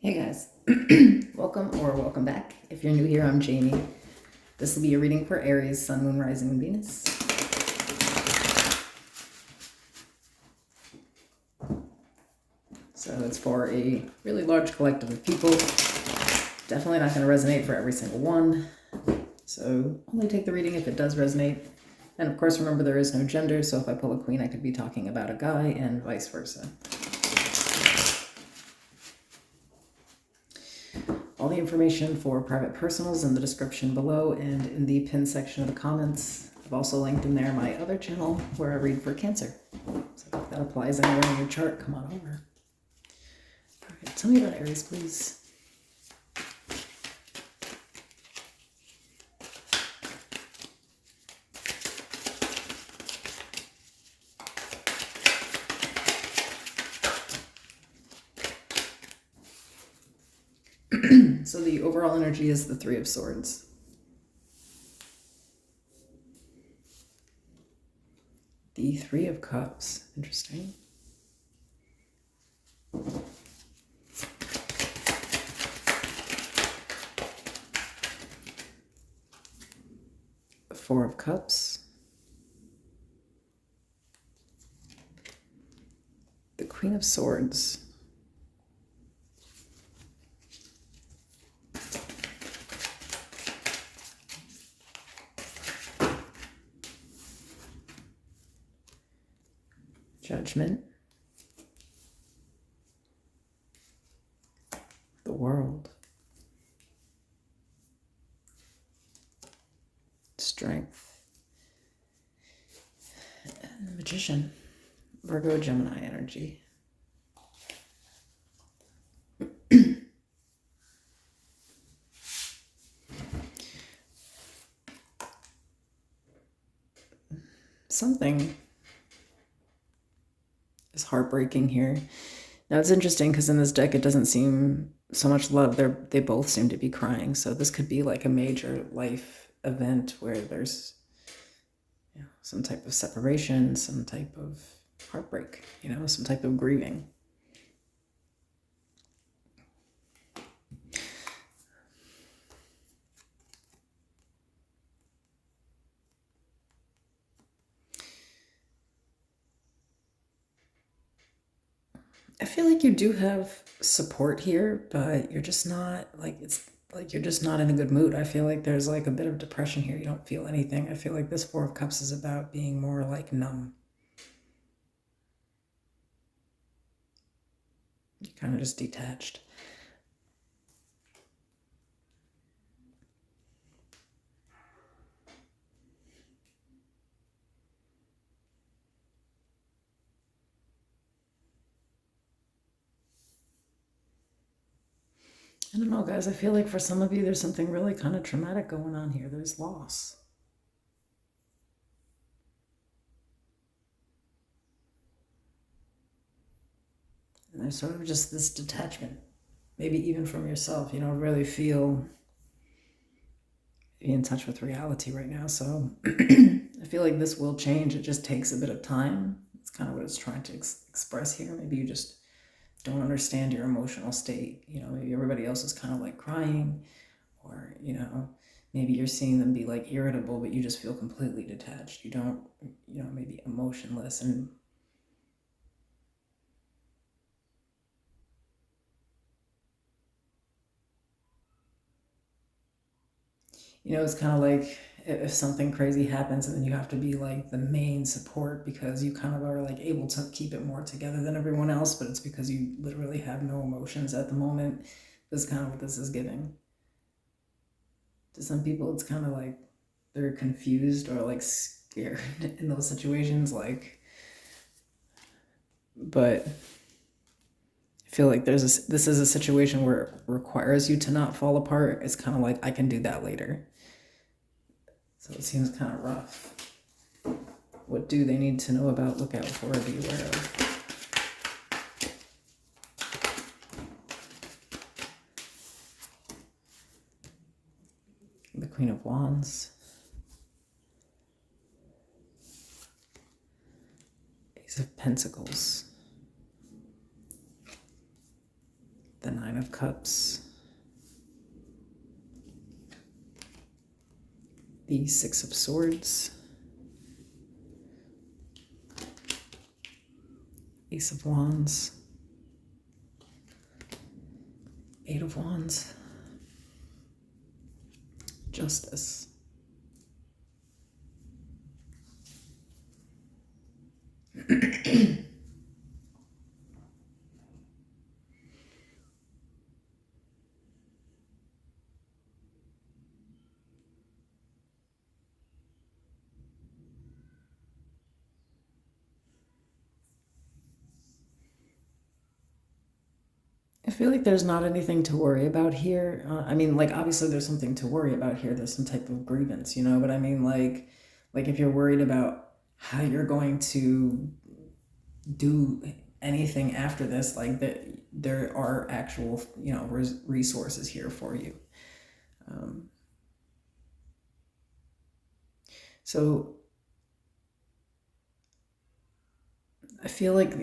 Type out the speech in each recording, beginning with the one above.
Hey guys, welcome back. If you're new here, I'm Jamie. This will be a reading for Aries, Sun, Moon, Rising, and Venus. So it's for a really large collective of people. Definitely not going to resonate for every single one. So only take the reading if it does resonate. And of course, remember there is no gender, so if I pull a queen, I could be talking about a guy and vice versa. All the information for private personals in the description below and in the pinned section of the comments. I've also linked in there my other channel where I read for Cancer. So if that applies anywhere in your chart, come on over. All right, tell me about Aries, please. So the overall energy is the Three of Swords. The Three of Cups. Interesting. The Four of Cups. The Queen of Swords. Judgment. The World. Strength. And the Magician. Virgo, Gemini energy. Something is heartbreaking here. Now it's interesting because in this deck it doesn't seem so much love. They both seem to be crying. So this could be like a major life event where there's some type of separation, some type of heartbreak, some type of grieving. I feel like you do have support here, but you're just not you're just not in a good mood. I feel like there's like a bit of depression here. You don't feel anything. I feel like this Four of Cups is about being more like numb. You're kind of just detached. I don't know, guys. I feel like for some of you, there's something really kind of traumatic going on here. There's loss. And there's sort of just this detachment, maybe even from yourself. You don't really feel in touch with reality right now. So I feel like this will change. It just takes a bit of time. It's kind of what it's trying to express here. Maybe you just don't understand your emotional state. Maybe everybody else is kind of like crying, or, maybe you're seeing them be like irritable, but you just feel completely detached. You don't, maybe emotionless. And it's kind of like if something crazy happens and then you have to be like the main support because you kind of are like able to keep it more together than everyone else, but it's because you literally have no emotions at the moment. This is kind of what this is giving. To some people, it's kind of like they're confused or like scared in those situations, but I feel like this is a situation where it requires you to not fall apart. It's kind of like, I can do that later. So it seems kind of rough. What do they need to know about, look out for, or be aware of? The Queen of Wands. Ace of Pentacles. The Nine Nine of Cups, the Six of Swords, Ace of Wands, Eight of Wands, Justice, I feel like there's not anything to worry about here. I mean, like, obviously there's something to worry about here. There's some type of grievance, you know, but I mean, like if you're worried about how you're going to do anything after this, like that, there are actual, you know, resources here for you. So I feel like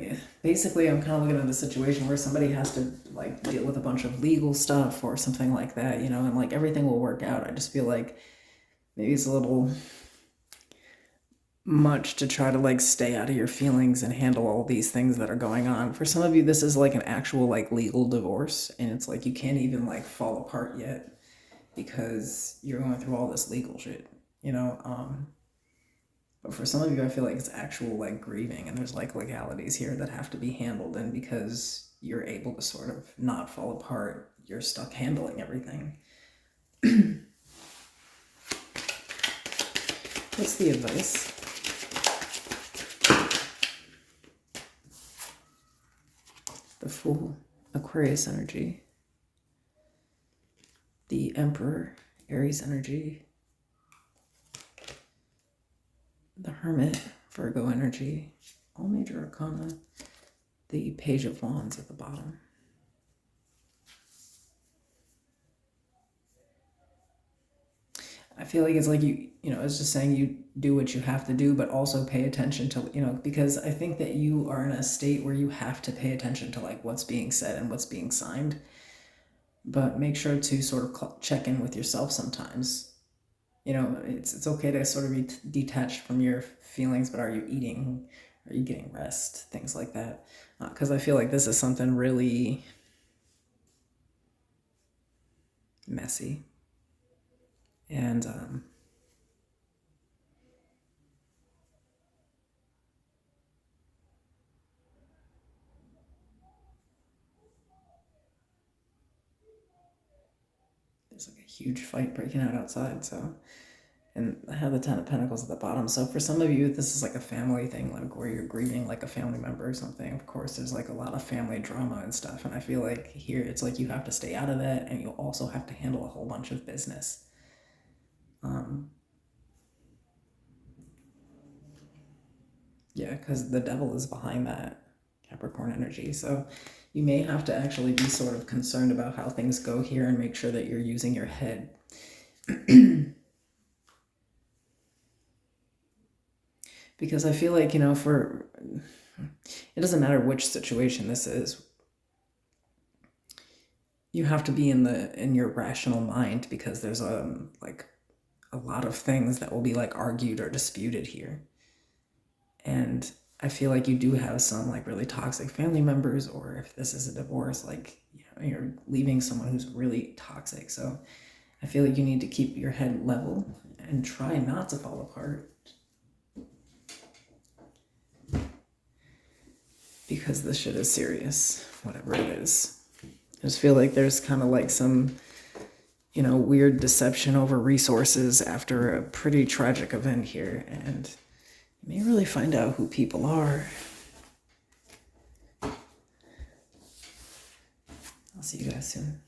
basically I'm kind of looking at a situation where somebody has to like deal with a bunch of legal stuff or something like that, you know, and like everything will work out. I just feel like maybe it's a little much to try to like stay out of your feelings and handle all these things that are going on. For some of you, this is like an actual like legal divorce, and it's like you can't even like fall apart yet because you're going through all this legal shit, you know. But for some of you, I feel like it's actual like grieving, and there's like legalities here that have to be handled, and because you're able to sort of not fall apart, you're stuck handling everything. What's the advice? The Fool, Aquarius energy. The Emperor, Aries energy. The Hermit, Virgo energy. All major arcana. The Page of Wands at the bottom. I feel like it's like you know, it's just saying you do what you have to do, but also pay attention to, you know, because I think that you are in a state where you have to pay attention to like what's being said and what's being signed. But make sure to sort of check in with yourself sometimes. You know, it's okay to sort of be detached from your feelings, but are you eating? Are you getting rest? Things like that. Because I feel like this is something really messy. And there's like a huge fight breaking out outside, so. And I have the Ten of Pentacles at the bottom. So for some of you, this is like a family thing, like where you're grieving like a family member or something. Of course, there's like a lot of family drama and stuff. And I feel like here it's like you have to stay out of that, and you also have to handle a whole bunch of business. Yeah, because the devil is behind that Capricorn energy. So you may have to actually be sort of concerned about how things go here and make sure that you're using your head. Because I feel like, you know, it doesn't matter which situation this is, you have to be in your rational mind, because there's like a lot of things that will be like argued or disputed here. And I feel like you do have some like really toxic family members, or if this is a divorce, like, you know, you're leaving someone who's really toxic. So I feel like you need to keep your head level and try not to fall apart. Because this shit is serious, whatever it is. I just feel like there's kind of like some, you know, weird deception over resources after a pretty tragic event here. And you may really find out who people are. I'll see you guys soon.